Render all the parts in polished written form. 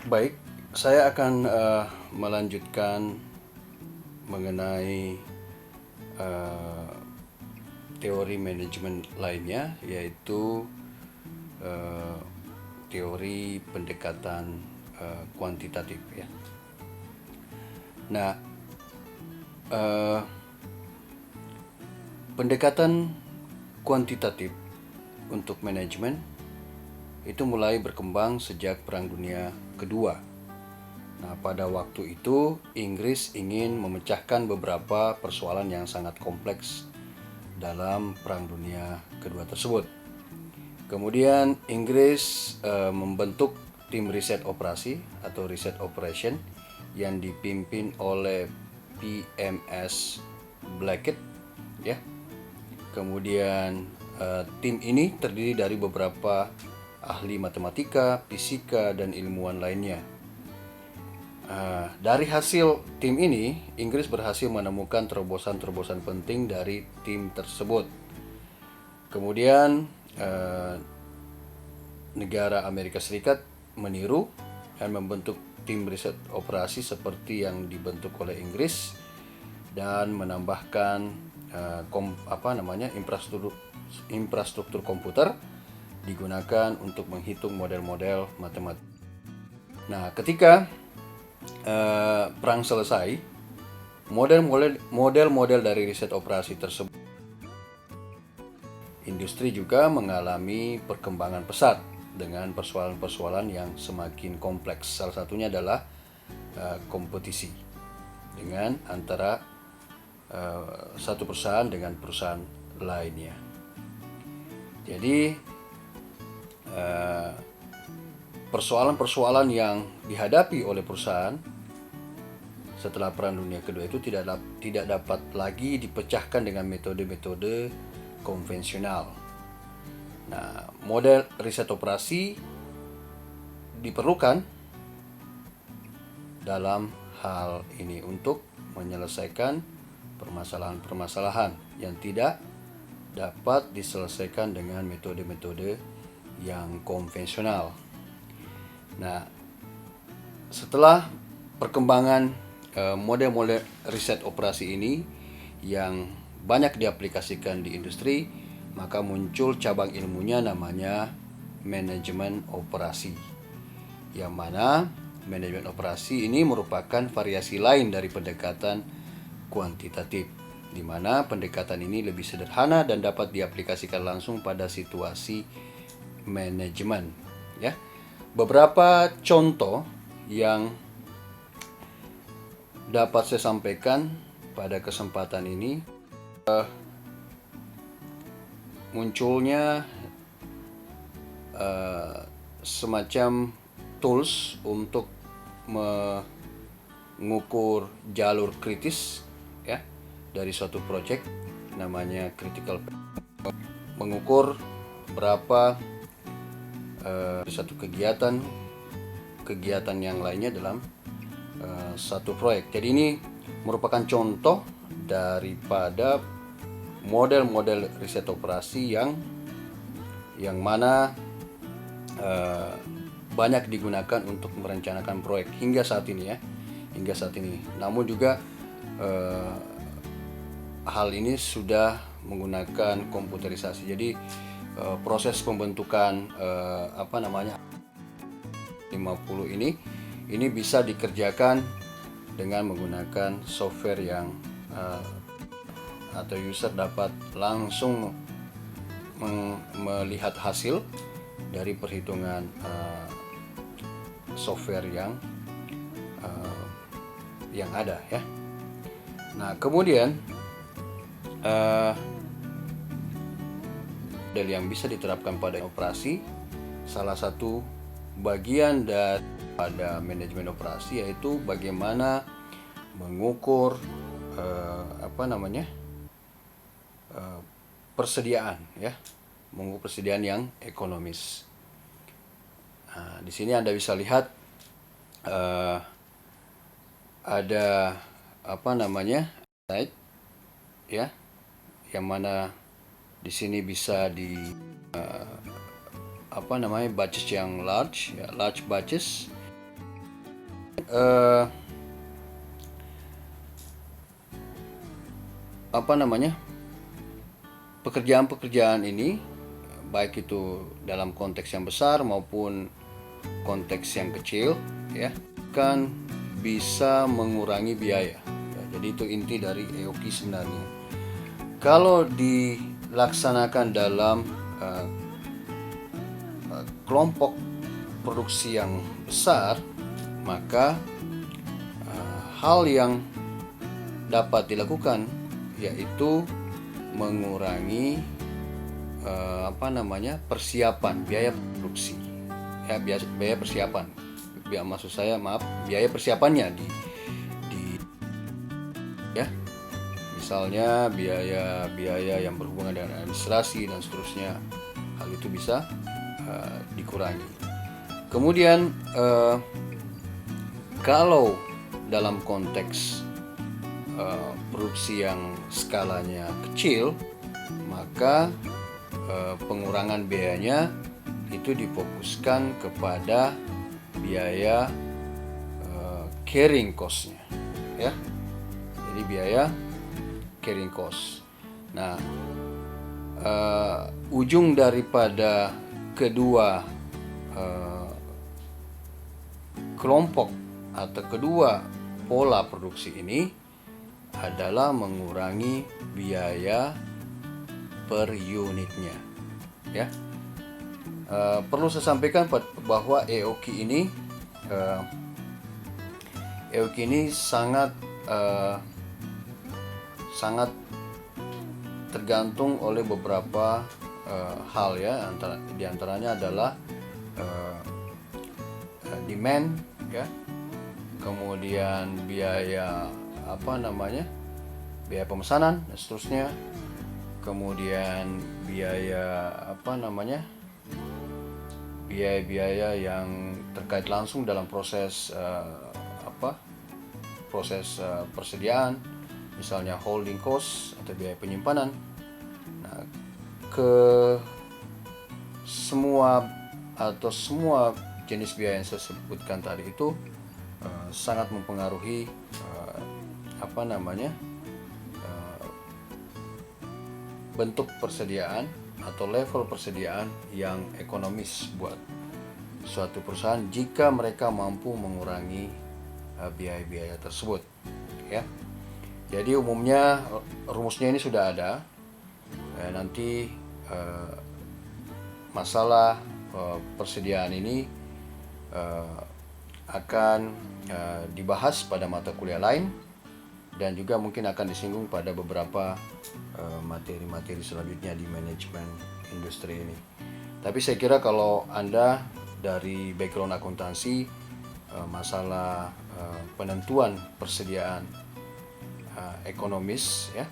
Baik, saya akan melanjutkan mengenai eh, teori manajemen lainnya, yaitu eh, teori pendekatan kuantitatif ya. Nah, eh, pendekatan kuantitatif untuk manajemen itu mulai berkembang sejak Perang Dunia Kedua. Nah, pada waktu itu Inggris ingin memecahkan beberapa persoalan yang sangat kompleks dalam Perang Dunia Kedua tersebut. Kemudian Inggris membentuk tim riset operasi atau research operation yang dipimpin oleh PMS Blackett ya. Kemudian tim ini terdiri dari beberapa ahli matematika, fisika, dan ilmuwan lainnya. Dari hasil tim ini, Inggris berhasil menemukan terobosan-terobosan penting dari tim tersebut. Kemudian negara Amerika Serikat meniru dan membentuk tim riset operasi seperti yang dibentuk oleh Inggris dan menambahkan infrastruktur komputer digunakan untuk menghitung model-model matematik. Nah, ketika perang selesai, model-model dari riset operasi tersebut, industri juga mengalami perkembangan pesat dengan persoalan-persoalan yang semakin kompleks. Salah satunya adalah kompetisi dengan antara satu perusahaan dengan perusahaan lainnya. Jadi persoalan-persoalan yang dihadapi oleh perusahaan setelah Perang Dunia Kedua itu tidak dapat lagi dipecahkan dengan metode-metode konvensional. Nah, model riset operasi diperlukan dalam hal ini untuk menyelesaikan permasalahan-permasalahan yang tidak dapat diselesaikan dengan metode-metode yang konvensional. Nah, setelah perkembangan model-model riset operasi ini yang banyak diaplikasikan di industri, maka muncul cabang ilmunya namanya manajemen operasi. Yang mana manajemen operasi ini merupakan variasi lain dari pendekatan kuantitatif, di mana pendekatan ini lebih sederhana dan dapat diaplikasikan langsung pada situasi manajemen ya. Beberapa contoh yang dapat saya sampaikan pada kesempatan ini, munculnya semacam tools untuk mengukur jalur kritis ya dari suatu project, namanya critical, mengukur berapa satu kegiatan yang lainnya dalam satu proyek. Jadi ini merupakan contoh daripada model-model riset operasi yang mana banyak digunakan untuk merencanakan proyek hingga saat ini ya, Namun juga hal ini sudah menggunakan komputerisasi. Jadi proses pembentukan 50 ini bisa dikerjakan dengan menggunakan software yang atau user dapat langsung melihat hasil dari perhitungan software yang ada ya. Nah, kemudian model yang bisa diterapkan pada operasi, salah satu bagian pada manajemen operasi yaitu bagaimana mengukur persediaan ya, mengukur persediaan yang ekonomis. Nah, di sini Anda bisa lihat ada slide ya, yang mana di sini bisa batches yang large ya, large batches pekerjaan-pekerjaan ini, baik itu dalam konteks yang besar maupun konteks yang kecil, ya, kan bisa mengurangi biaya. Ya, jadi itu inti dari EOKI sebenarnya. Kalau dilaksanakan dalam kelompok produksi yang besar, maka hal yang dapat dilakukan yaitu mengurangi persiapan biaya produksi, ya, biaya persiapan, biaya persiapannya di ya, misalnya biaya yang berhubungan dengan administrasi dan seterusnya, hal itu bisa dikurangi. Kemudian kalau dalam konteks produksi yang skalanya kecil, maka pengurangan biayanya itu difokuskan kepada biaya carrying cost-nya, ya. Jadi biaya carrying cost. Nah, ujung daripada kedua kelompok atau kedua pola produksi ini adalah mengurangi biaya per unitnya, ya. Perlu saya sampaikan bahwa EOKI ini sangat tergantung oleh beberapa hal, ya. Di antaranya adalah demand, ya. Kemudian biaya biaya pemesanan dan seterusnya. Kemudian biaya-biaya yang terkait langsung dalam proses persediaan, misalnya holding cost atau biaya penyimpanan. Nah, semua jenis biaya yang saya sebutkan tadi itu sangat mempengaruhi bentuk persediaan atau level persediaan yang ekonomis buat suatu perusahaan jika mereka mampu mengurangi biaya-biaya tersebut, ya. Jadi umumnya rumusnya ini sudah ada. Nanti masalah persediaan ini akan dibahas pada mata kuliah lain, dan juga mungkin akan disinggung pada beberapa materi-materi selanjutnya di manajemen industri ini. Tapi saya kira kalau Anda dari background akuntansi, masalah penentuan persediaan ekonomis, ya,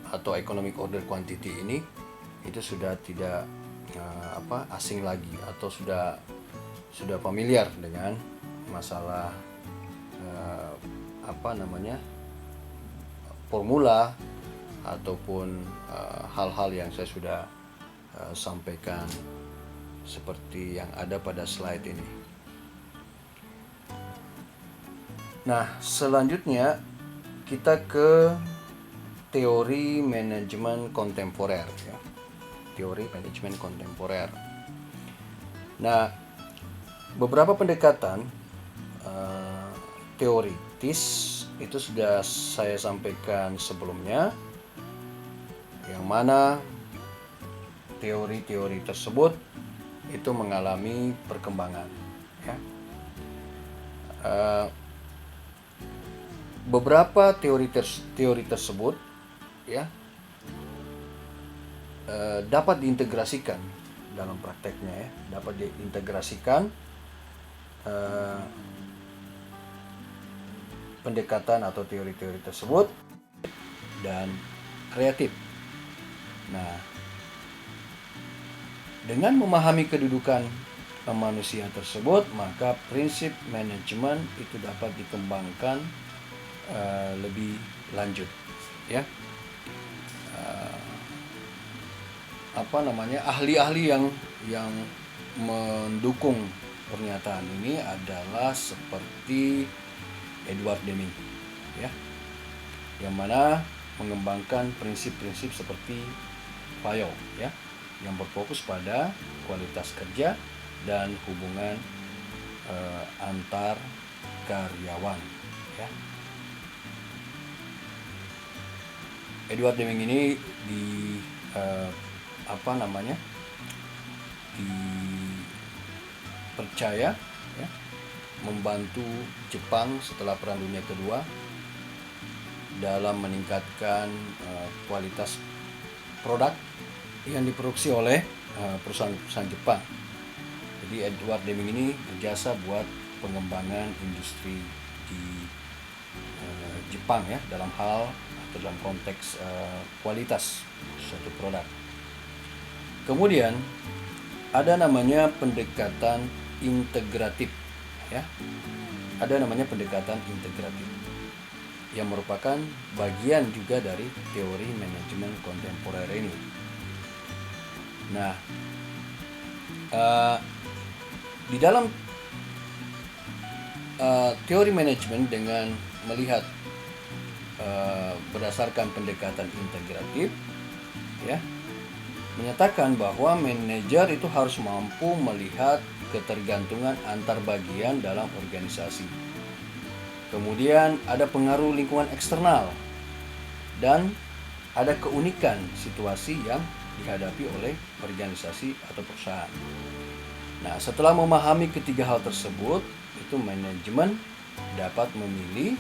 atau economic order quantity ini, itu sudah tidak asing lagi, atau sudah familiar dengan masalah formula ataupun hal-hal yang saya sudah sampaikan seperti yang ada pada slide ini. Nah, selanjutnya kita ke teori manajemen kontemporer, ya. Teori manajemen kontemporer. Nah, beberapa pendekatan teoritis itu sudah saya sampaikan sebelumnya, yang mana teori-teori tersebut itu mengalami perkembangan, ya. Beberapa teori tersebut, ya, dapat diintegrasikan dalam prakteknya, ya. Dapat diintegrasikan pendekatan atau teori-teori tersebut dan kreatif. Nah, dengan memahami kedudukan manusia tersebut, maka prinsip manajemen itu dapat dikembangkan lebih lanjut, ya. Ahli-ahli yang mendukung pernyataan ini adalah seperti Edward Deming, ya, yang mana mengembangkan prinsip-prinsip seperti FIO, ya, yang berfokus pada kualitas kerja dan hubungan antar karyawan, ya. Edward Deming ini dipercaya, ya, membantu Jepang setelah Perang Dunia Kedua dalam meningkatkan kualitas produk yang diproduksi oleh perusahaan-perusahaan Jepang. Jadi Edward Deming ini berjasa buat pengembangan industri di Jepang, ya, dalam hal atau dalam konteks kualitas suatu produk. Kemudian ada namanya pendekatan integratif, ya. Ada namanya pendekatan integratif yang merupakan bagian juga dari teori manajemen kontemporer ini. Nah, di dalam teori manajemen dengan melihat berdasarkan pendekatan integratif, ya, menyatakan bahwa manajer itu harus mampu melihat ketergantungan antar bagian dalam organisasi. Kemudian ada pengaruh lingkungan eksternal dan ada keunikan situasi yang dihadapi oleh organisasi atau perusahaan. Nah, setelah memahami ketiga hal tersebut, itu manajemen dapat memilih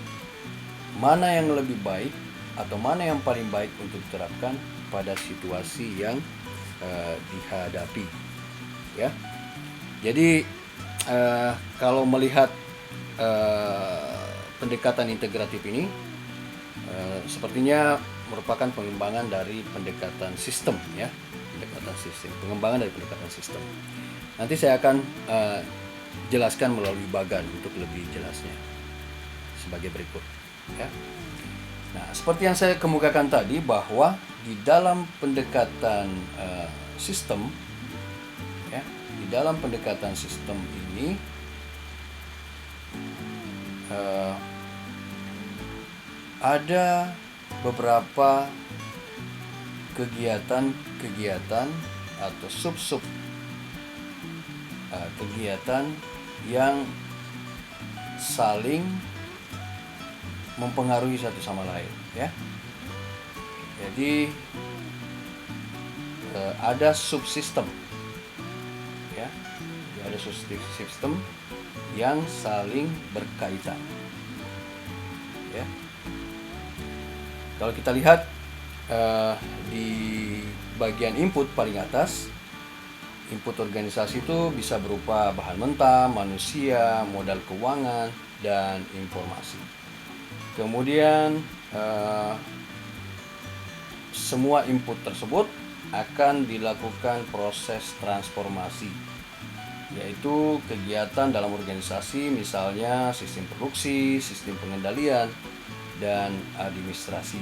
mana yang lebih baik atau mana yang paling baik untuk diterapkan pada situasi yang dihadapi, ya. Jadi kalau melihat pendekatan integratif ini sepertinya merupakan pengembangan dari pendekatan sistem, ya, pengembangan dari pendekatan sistem. Nanti saya akan jelaskan melalui bagan untuk lebih jelasnya sebagai berikut, ya. Nah, seperti yang saya kemukakan tadi bahwa di dalam pendekatan sistem, ya, di dalam pendekatan sistem ini ada beberapa kegiatan atau sub-sub kegiatan yang saling mempengaruhi satu sama lain, ya. Jadi ada subsistem, ya. Ada subsistem yang saling berkaitan, ya. Kalau kita lihat di bagian input paling atas, input organisasi itu bisa berupa bahan mentah, manusia, modal keuangan, dan informasi. Kemudian semua input tersebut akan dilakukan proses transformasi, yaitu kegiatan dalam organisasi, misalnya sistem produksi, sistem pengendalian, dan administrasi.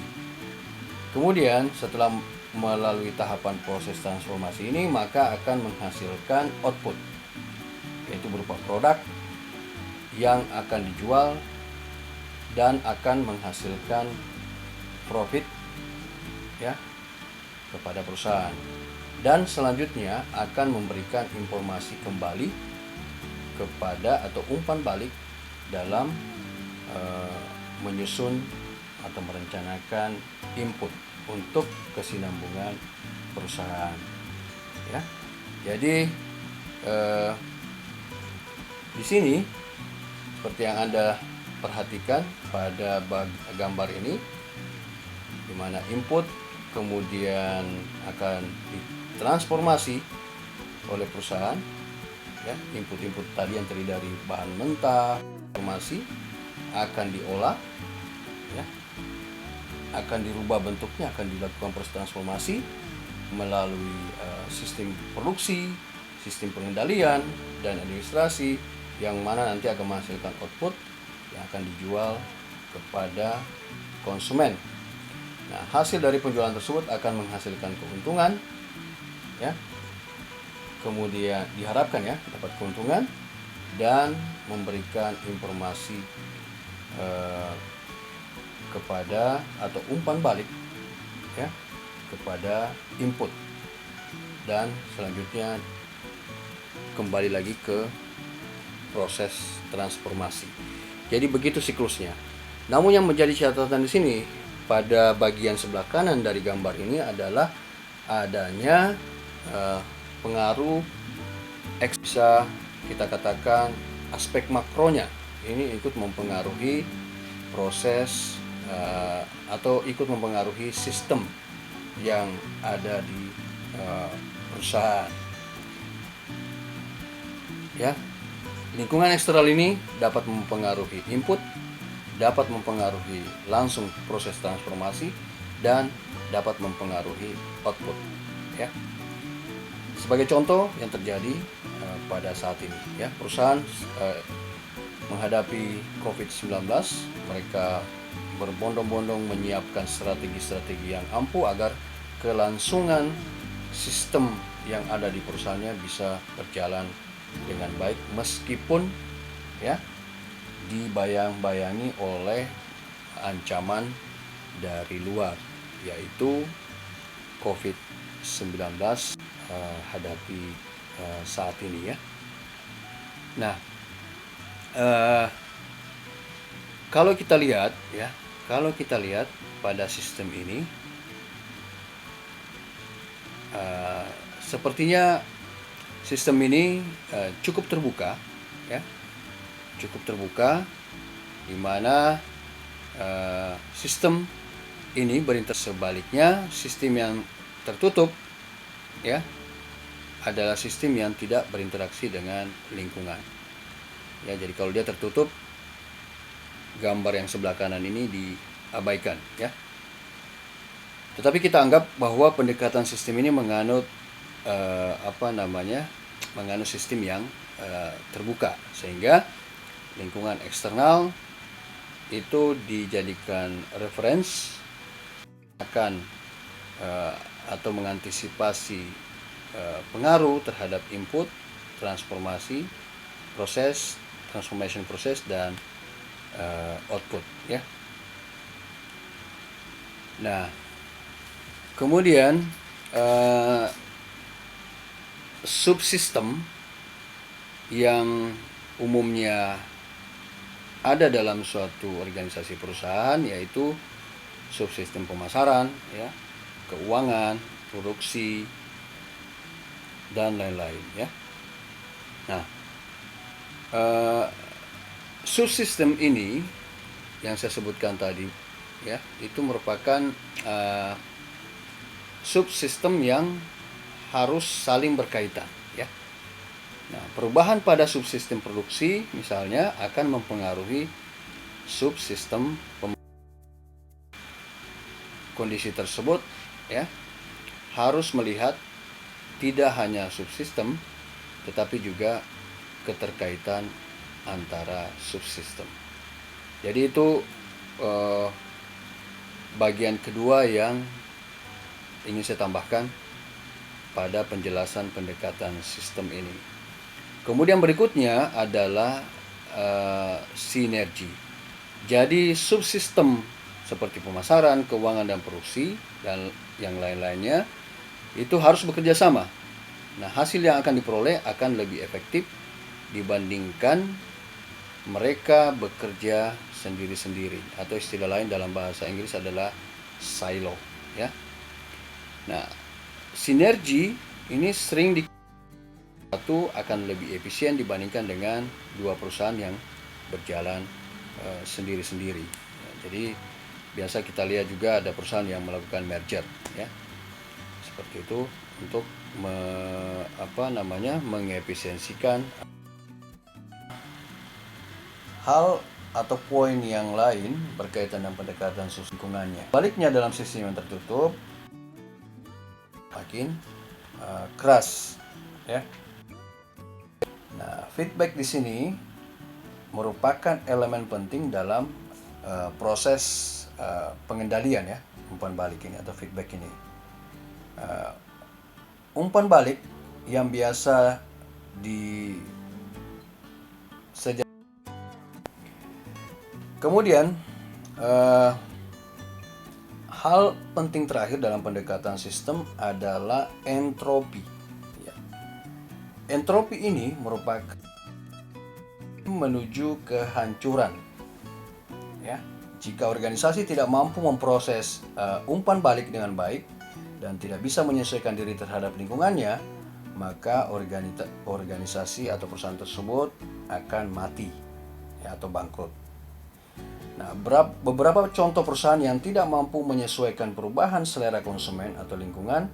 Kemudian setelah melalui tahapan proses transformasi ini, maka akan menghasilkan output, yaitu berupa produk yang akan dijual dan akan menghasilkan profit, ya, kepada perusahaan. Dan selanjutnya akan memberikan informasi kembali kepada atau umpan balik dalam menyusun atau merencanakan input untuk kesinambungan perusahaan, ya. Jadi di sini seperti yang Anda perhatikan pada gambar ini, di mana input kemudian akan ditransformasi oleh perusahaan, ya. Input-input tadi yang terdiri dari bahan mentah, informasi akan diolah, ya, akan dirubah bentuknya, akan dilakukan proses transformasi melalui sistem produksi, sistem pengendalian, dan administrasi, yang mana nanti akan menghasilkan output yang akan dijual kepada konsumen. Nah, hasil dari penjualan tersebut akan menghasilkan keuntungan, ya. Kemudian diharapkan, ya, dapat keuntungan, dan memberikan informasi kepada atau umpan balik ya kepada input, dan selanjutnya kembali lagi ke proses transformasi. Jadi begitu siklusnya. Namun yang menjadi catatan di sini pada bagian sebelah kanan dari gambar ini adalah adanya pengaruh bisa kita katakan aspek makronya ini ikut mempengaruhi proses atau ikut mempengaruhi sistem yang ada di perusahaan. Ya, lingkungan eksternal ini dapat mempengaruhi input, dapat mempengaruhi langsung proses transformasi, dan dapat mempengaruhi output. Ya, sebagai contoh yang terjadi pada saat ini, ya perusahaan menghadapi COVID-19, mereka berbondong-bondong menyiapkan strategi-strategi yang ampuh agar kelangsungan sistem yang ada di perusahaannya bisa berjalan dengan baik meskipun ya dibayang-bayangi oleh ancaman dari luar, yaitu COVID-19 hadapi saat ini ya. Nah, kalau kita lihat pada sistem ini, sepertinya sistem ini cukup terbuka, ya, di mana sistem ini berinteraksi. Sebaliknya, sistem yang tertutup, ya, adalah sistem yang tidak berinteraksi dengan lingkungan. Ya, jadi kalau dia tertutup, gambar yang sebelah kanan ini diabaikan, ya. Tetapi kita anggap bahwa pendekatan sistem ini menganut menganut sistem yang terbuka, sehingga lingkungan eksternal itu dijadikan reference akan atau mengantisipasi pengaruh terhadap input, transformasi, transformation proses, dan output, ya. Nah, kemudian subsistem yang umumnya ada dalam suatu organisasi perusahaan, yaitu subsistem pemasaran, ya, keuangan, produksi, dan lain-lain, ya. Nah, subsistem ini yang saya sebutkan tadi, ya, itu merupakan subsistem yang harus saling berkaitan, ya. Nah, perubahan pada subsistem produksi misalnya akan mempengaruhi subsistem kondisi tersebut, ya, harus melihat tidak hanya subsistem tetapi juga keterkaitan antara subsistem. Jadi itu bagian kedua yang ingin saya tambahkan pada penjelasan pendekatan sistem ini. Kemudian berikutnya adalah sinergi. Jadi subsistem seperti pemasaran, keuangan, dan produksi dan yang lain-lainnya itu harus bekerja sama. Nah, hasil yang akan diperoleh akan lebih efektif dibandingkan mereka bekerja sendiri-sendiri, atau istilah lain dalam bahasa Inggris adalah silo, ya. Nah, sinergi ini sering satu akan lebih efisien dibandingkan dengan dua perusahaan yang berjalan sendiri-sendiri. Ya, jadi biasa kita lihat juga ada perusahaan yang melakukan merger, ya, seperti itu untuk mengefisiensikan. Hal atau poin yang lain berkaitan dengan pendekatan lingkungannya. Baliknya, dalam sistem yang tertutup makin keras, ya. Nah, feedback di sini merupakan elemen penting dalam proses pengendalian, ya, umpan balik ini atau feedback ini. Umpan balik yang biasa Kemudian hal penting terakhir dalam pendekatan sistem adalah entropi. Ya. Entropi ini merupakan menuju kehancuran. Ya. Jika organisasi tidak mampu memproses umpan balik dengan baik dan tidak bisa menyesuaikan diri terhadap lingkungannya, maka organisasi atau perusahaan tersebut akan mati ya, atau bangkrut. Nah, beberapa contoh perusahaan yang tidak mampu menyesuaikan perubahan selera konsumen atau lingkungan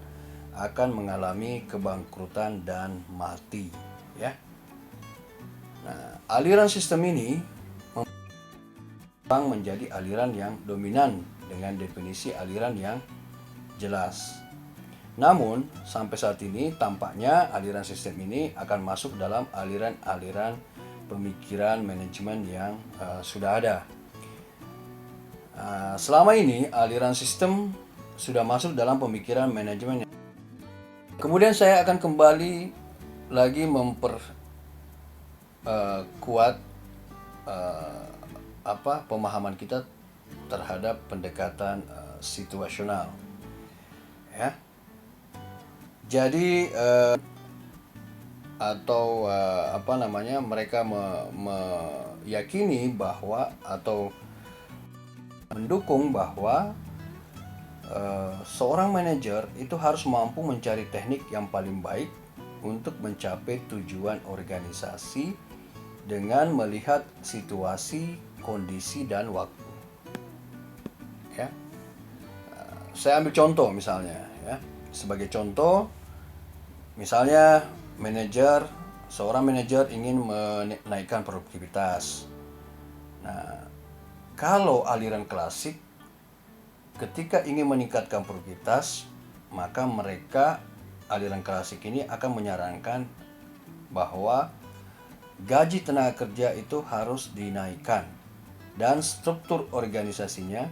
akan mengalami kebangkrutan dan mati. Ya. Nah, aliran sistem ini menjadi aliran yang dominan dengan definisi aliran yang jelas. Namun, sampai saat ini tampaknya aliran sistem ini akan masuk dalam aliran-aliran pemikiran manajemen yang sudah ada. Selama ini aliran sistem sudah masuk dalam pemikiran manajemen. Kemudian saya akan kembali lagi memperkuat pemahaman kita terhadap pendekatan situasional. Ya. Jadi mereka meyakini bahwa atau mendukung bahwa seorang manajer itu harus mampu mencari teknik yang paling baik untuk mencapai tujuan organisasi dengan melihat situasi, kondisi, dan waktu. Ya. Saya ambil contoh misalnya, ya. Sebagai contoh, misalnya seorang manajer ingin menaikkan produktivitas. Nah, kalau aliran klasik, ketika ingin meningkatkan produktivitas, maka aliran klasik ini akan menyarankan bahwa gaji tenaga kerja itu harus dinaikkan dan struktur organisasinya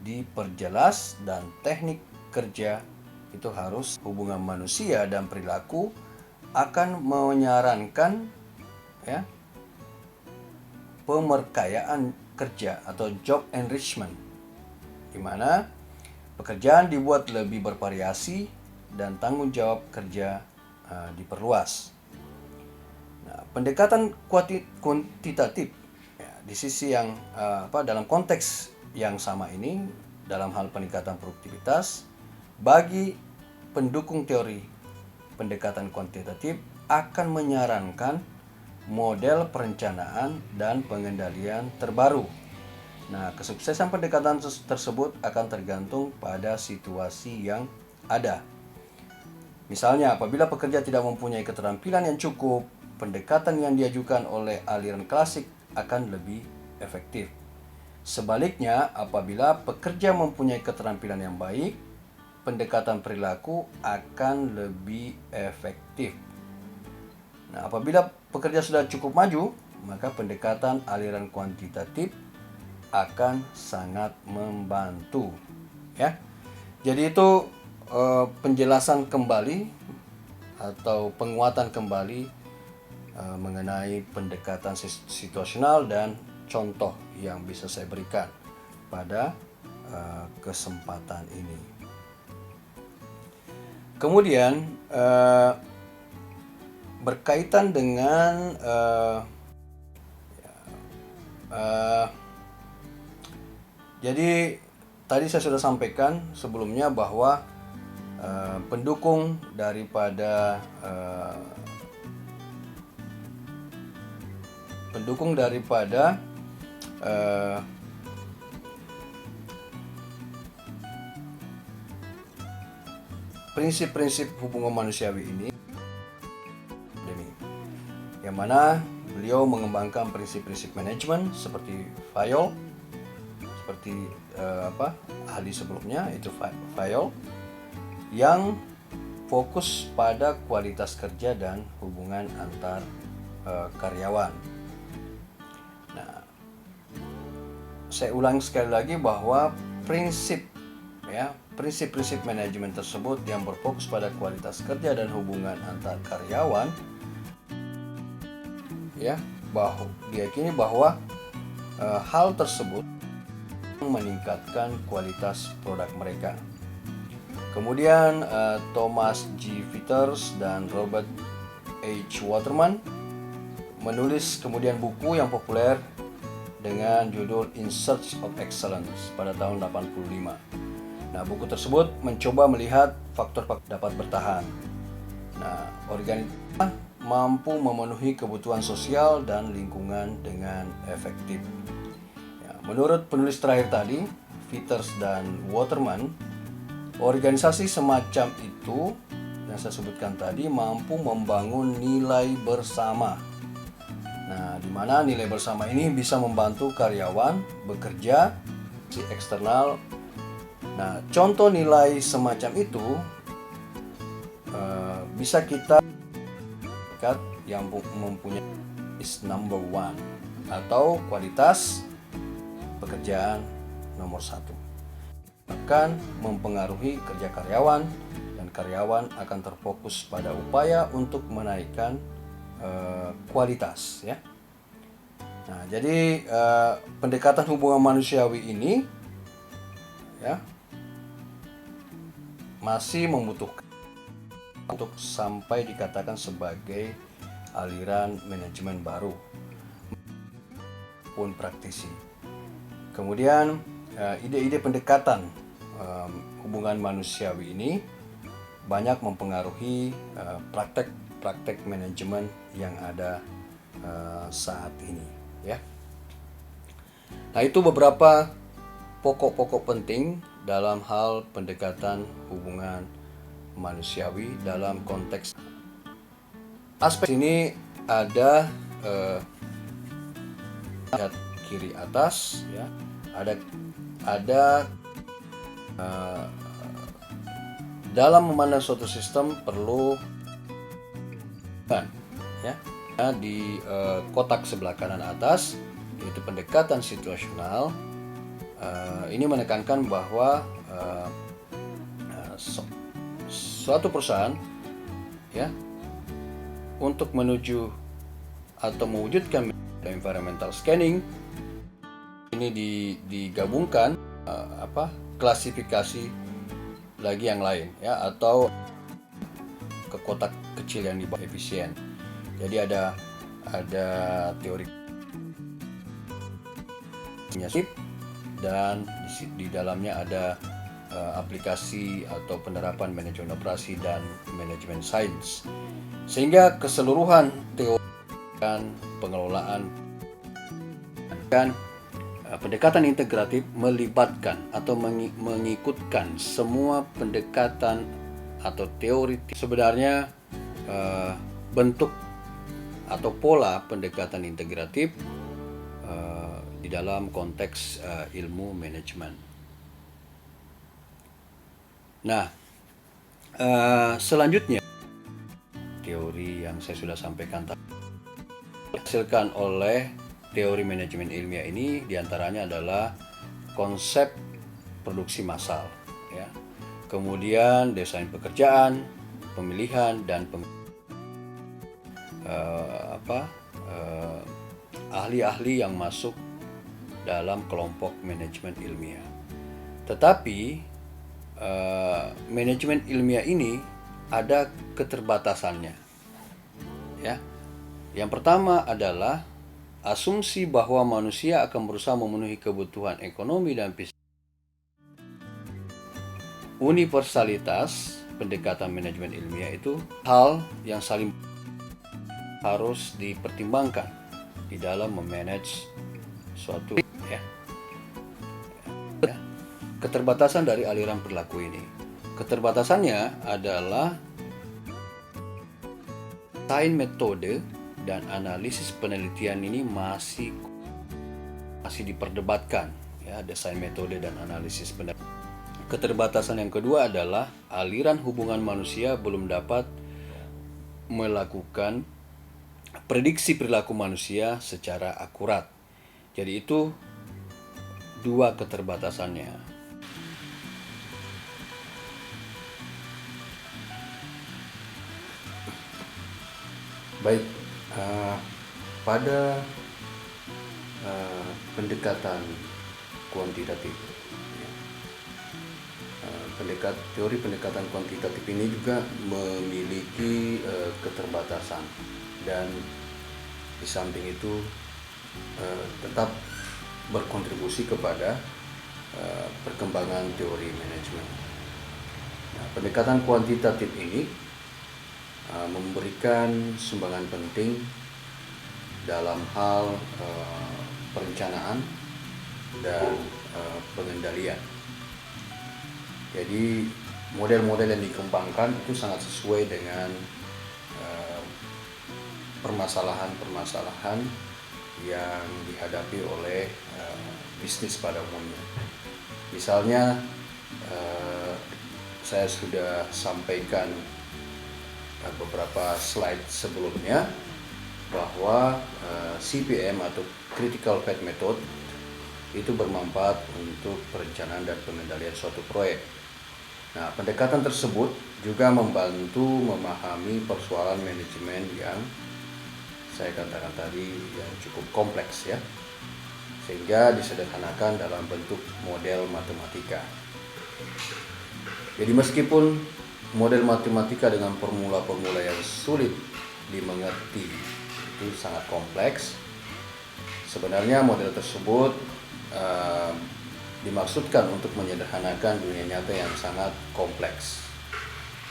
diperjelas dan teknik kerja itu harus hubungan manusia dan perilaku akan menyarankan ya pemerkayaan kerja atau job enrichment, di mana pekerjaan dibuat lebih bervariasi dan tanggung jawab kerja diperluas. Nah, pendekatan kuantitatif ya, di sisi yang dalam konteks yang sama ini dalam hal peningkatan produktivitas bagi pendukung teori pendekatan kuantitatif akan menyarankan model perencanaan dan pengendalian terbaru. Nah, kesuksesan pendekatan tersebut akan tergantung pada situasi yang ada. Misalnya, apabila pekerja tidak mempunyai keterampilan yang cukup, pendekatan yang diajukan oleh aliran klasik akan lebih efektif. Sebaliknya, apabila pekerja mempunyai keterampilan yang baik, pendekatan perilaku akan lebih efektif. Nah, apabila pekerja sudah cukup maju, maka pendekatan aliran kuantitatif akan sangat membantu. Ya, jadi itu penjelasan kembali atau penguatan kembali mengenai pendekatan situasional dan contoh yang bisa saya berikan pada kesempatan ini. Kemudian berkaitan dengan jadi tadi saya sudah sampaikan sebelumnya bahwa pendukung daripada prinsip-prinsip hubungan manusiawi ini, yang mana beliau mengembangkan prinsip-prinsip manajemen seperti Fayol, seperti ahli sebelumnya itu Fayol, yang fokus pada kualitas kerja dan hubungan antar karyawan. Nah, saya ulang sekali lagi bahwa prinsip-prinsip manajemen tersebut yang berfokus pada kualitas kerja dan hubungan antar karyawan diyakini bahwa hal tersebut meningkatkan kualitas produk mereka. Kemudian Thomas G. Peters dan Robert H. Waterman menulis kemudian buku yang populer dengan judul In Search of Excellence pada tahun 85. Nah, buku tersebut mencoba melihat faktor-faktor dapat bertahan. Nah, organisasi mampu memenuhi kebutuhan sosial dan lingkungan dengan efektif. Ya, menurut penulis terakhir tadi, Peters dan Waterman, organisasi semacam itu yang saya sebutkan tadi mampu membangun nilai bersama. Nah, di mana nilai bersama ini bisa membantu karyawan bekerja di eksternal. Nah, contoh nilai semacam itu bisa kita lihat yang mempunyai is number one atau kualitas pekerjaan nomor satu. Akan mempengaruhi kerja karyawan dan karyawan akan terfokus pada upaya untuk menaikkan kualitas, ya. Nah, jadi pendekatan hubungan manusiawi ini, ya, masih membutuhkan untuk sampai dikatakan sebagai aliran manajemen baru pun praktisi. Kemudian ide-ide pendekatan hubungan manusiawi ini banyak mempengaruhi praktek manajemen yang ada saat ini, ya. Nah, itu beberapa pokok-pokok penting dalam hal pendekatan hubungan manusiawi dalam konteks. Aspek ini ada lihat kiri atas, ya. Ada dalam memandang suatu sistem perlu, ya, di kotak sebelah kanan atas yaitu pendekatan situasional. Ini menekankan bahwa suatu perusahaan, ya, untuk menuju atau mewujudkan environmental scanning ini digabungkan klasifikasi lagi yang lain, ya, atau ke kotak kecil yang dibawa efisien. Jadi ada teori dan di dalamnya ada aplikasi atau penerapan manajemen operasi dan manajemen sains, sehingga keseluruhan teori dan pengelolaan dan pendekatan integratif melibatkan atau mengikutkan semua pendekatan atau teori. Sebenarnya bentuk atau pola pendekatan integratif di dalam konteks ilmu manajemen. Nah, selanjutnya teori yang saya sudah sampaikan tadi dihasilkan oleh teori manajemen ilmiah ini diantaranya adalah konsep produksi massal, ya. Kemudian desain pekerjaan, pemilihan dan ahli-ahli yang masuk dalam kelompok manajemen ilmiah. Tetapi manajemen ilmiah ini ada keterbatasannya, ya. Yang pertama adalah asumsi bahwa manusia akan berusaha memenuhi kebutuhan ekonomi dan fisik. Universalitas pendekatan manajemen ilmiah itu hal yang saling harus dipertimbangkan di dalam memanage suatu, ya. Keterbatasan dari aliran perilaku ini. Keterbatasannya adalah desain metode dan analisis penelitian ini masih diperdebatkan, ya, desain metode dan analisis penelitian. Keterbatasan yang kedua adalah aliran hubungan manusia belum dapat melakukan prediksi perilaku manusia secara akurat. Jadi itu dua keterbatasannya. Baik, pada pendekatan kuantitatif. Teori pendekatan kuantitatif ini juga memiliki keterbatasan, dan di samping itu tetap berkontribusi kepada perkembangan teori manajemen. Nah, pendekatan kuantitatif ini memberikan sumbangan penting dalam hal perencanaan dan pengendalian. Jadi model-model yang dikembangkan itu sangat sesuai dengan permasalahan-permasalahan yang dihadapi oleh bisnis pada umumnya. Misalnya saya sudah sampaikan beberapa slide sebelumnya bahwa CPM atau Critical Path Method itu bermanfaat untuk perencanaan dan pengendalian suatu proyek. Nah, pendekatan tersebut juga membantu memahami persoalan manajemen yang saya katakan tadi yang cukup kompleks ya, sehingga disederhanakan dalam bentuk model matematika. Jadi meskipun model matematika dengan formula-formula yang sulit dimengerti itu sangat kompleks, sebenarnya model tersebut dimaksudkan untuk menyederhanakan dunia nyata yang sangat kompleks.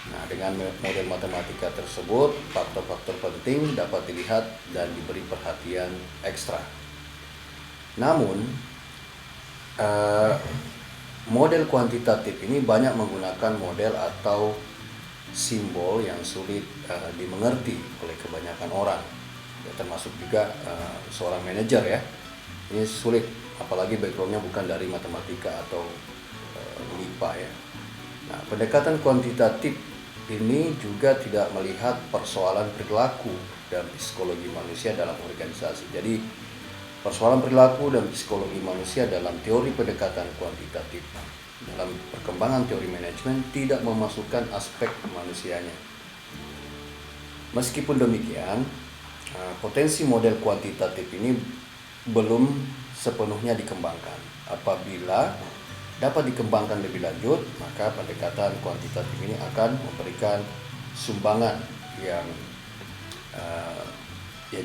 Nah, dengan model matematika tersebut, faktor-faktor penting dapat dilihat dan diberi perhatian ekstra. Namun, model kuantitatif ini banyak menggunakan model atau simbol yang sulit dimengerti oleh kebanyakan orang, ya, termasuk juga seorang manajer ya. Ini sulit, apalagi backgroundnya bukan dari matematika atau MIPA ya. Nah, pendekatan kuantitatif ini juga tidak melihat persoalan perilaku dan psikologi manusia dalam organisasi. Jadi persoalan perilaku dan psikologi manusia dalam teori pendekatan kuantitatif dalam perkembangan teori manajemen tidak memasukkan aspek manusianya. Meskipun demikian, potensi model kuantitatif ini belum sepenuhnya dikembangkan. Apabila dapat dikembangkan lebih lanjut, maka pendekatan kuantitatif ini akan memberikan sumbangan yang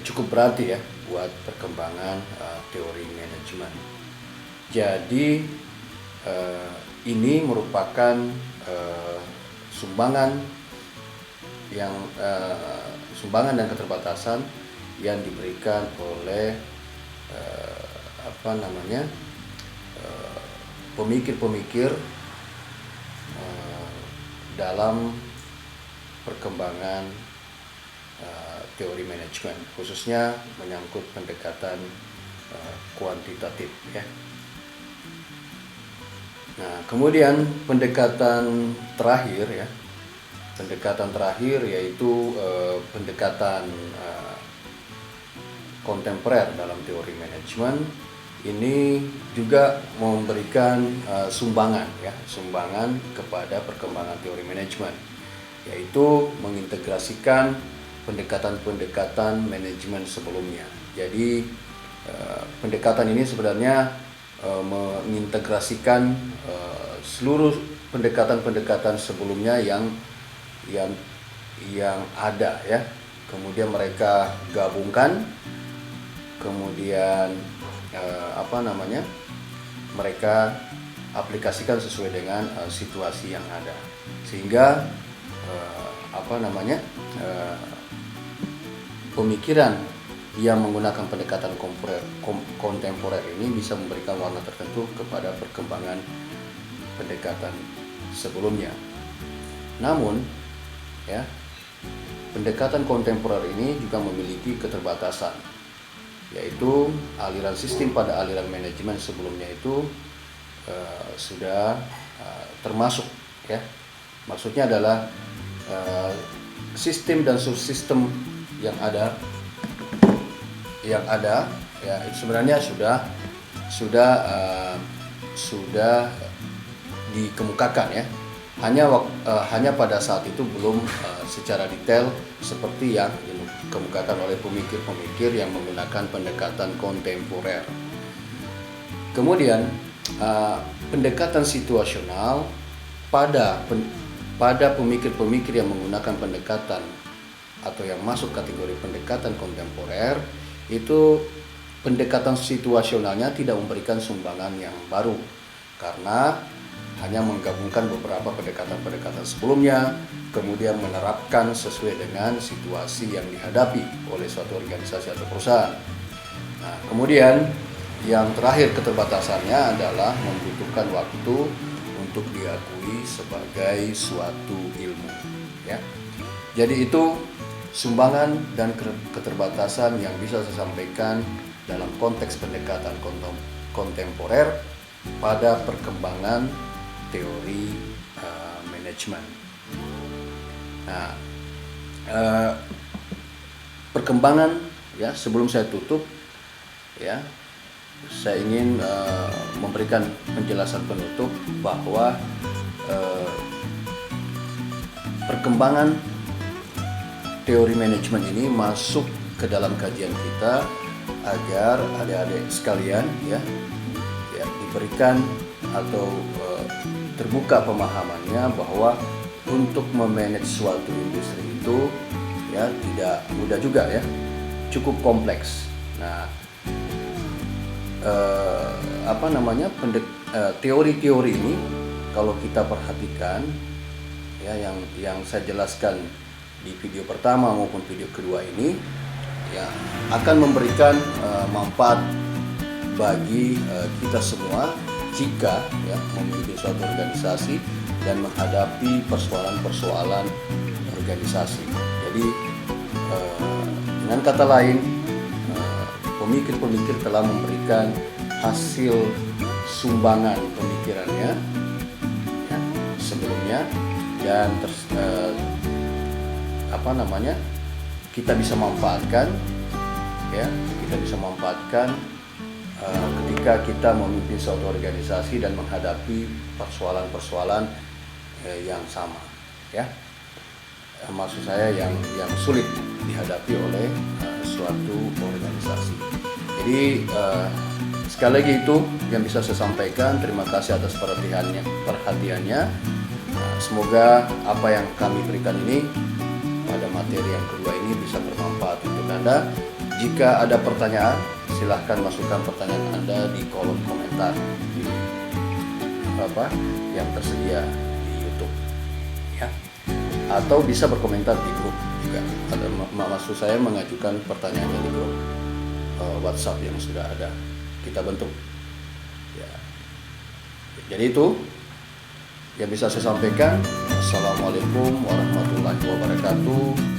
cukup berarti ya buat perkembangan teori manajemen. Jadi ini merupakan sumbangan dan keterbatasan yang diberikan oleh pemikir-pemikir dalam perkembangan teori manajemen, khususnya menyangkut pendekatan kuantitatif ya. Nah, kemudian pendekatan terakhir yaitu pendekatan kontemporer dalam teori manajemen. Ini juga memberikan sumbangan kepada perkembangan teori manajemen, yaitu mengintegrasikan pendekatan-pendekatan manajemen sebelumnya. Jadi pendekatan ini sebenarnya mengintegrasikan seluruh pendekatan-pendekatan sebelumnya yang ada ya. Kemudian mereka gabungkan, kemudian mereka aplikasikan sesuai dengan situasi yang ada, sehingga pemikiran yang menggunakan pendekatan kontemporer ini bisa memberikan warna tertentu kepada perkembangan pendekatan sebelumnya. Namun ya, pendekatan kontemporer ini juga memiliki keterbatasan, yaitu aliran sistem pada aliran manajemen sebelumnya itu sudah termasuk ya. Maksudnya adalah sistem dan subsistem yang ada ya, itu sebenarnya sudah dikemukakan ya hanya pada saat itu belum secara detail seperti yang dikemukakan oleh pemikir-pemikir yang menggunakan pendekatan kontemporer. Kemudian pendekatan situasional pada pemikir-pemikir yang menggunakan pendekatan atau yang masuk kategori pendekatan kontemporer, itu pendekatan situasionalnya tidak memberikan sumbangan yang baru karena hanya menggabungkan beberapa pendekatan-pendekatan sebelumnya, kemudian menerapkan sesuai dengan situasi yang dihadapi oleh suatu organisasi atau perusahaan. Nah, kemudian yang terakhir keterbatasannya adalah membutuhkan waktu untuk diakui sebagai suatu ilmu. Ya. Jadi itu sumbangan dan keterbatasan yang bisa saya sampaikan dalam konteks pendekatan kontemporer pada perkembangan teori manajemen. Nah, perkembangan ya, sebelum saya tutup ya, saya ingin memberikan penjelasan penutup bahwa perkembangan teori manajemen ini masuk ke dalam kajian kita agar adik-adik sekalian ya diberikan atau terbuka pemahamannya bahwa untuk memanage suatu industri itu ya tidak mudah juga ya, cukup kompleks. Nah, teori-teori ini kalau kita perhatikan ya, yang saya jelaskan di video pertama maupun video kedua ini ya akan memberikan manfaat bagi kita semua jika ya memimpin suatu organisasi dan menghadapi persoalan-persoalan organisasi. Jadi dengan kata lain, pemikir-pemikir telah memberikan hasil sumbangan pemikirannya ya, sebelumnya, dan kita bisa manfaatkan ya, ketika kita memimpin suatu organisasi dan menghadapi persoalan-persoalan yang sama ya, maksud saya yang sulit dihadapi oleh suatu organisasi. Jadi sekali lagi itu yang bisa saya sampaikan. Terima kasih atas perhatiannya. Semoga apa yang kami berikan ini pada materi yang kedua ini bisa bermanfaat untuk Anda. Jika ada pertanyaan, silahkan masukkan pertanyaan Anda di kolom komentar yang tersedia di YouTube ya. Atau bisa berkomentar di grup juga. Maksud saya mengajukan pertanyaannya di grup WhatsApp yang sudah ada kita bentuk ya. Jadi itu yang bisa saya sampaikan. Assalamualaikum warahmatullahi wabarakatuh.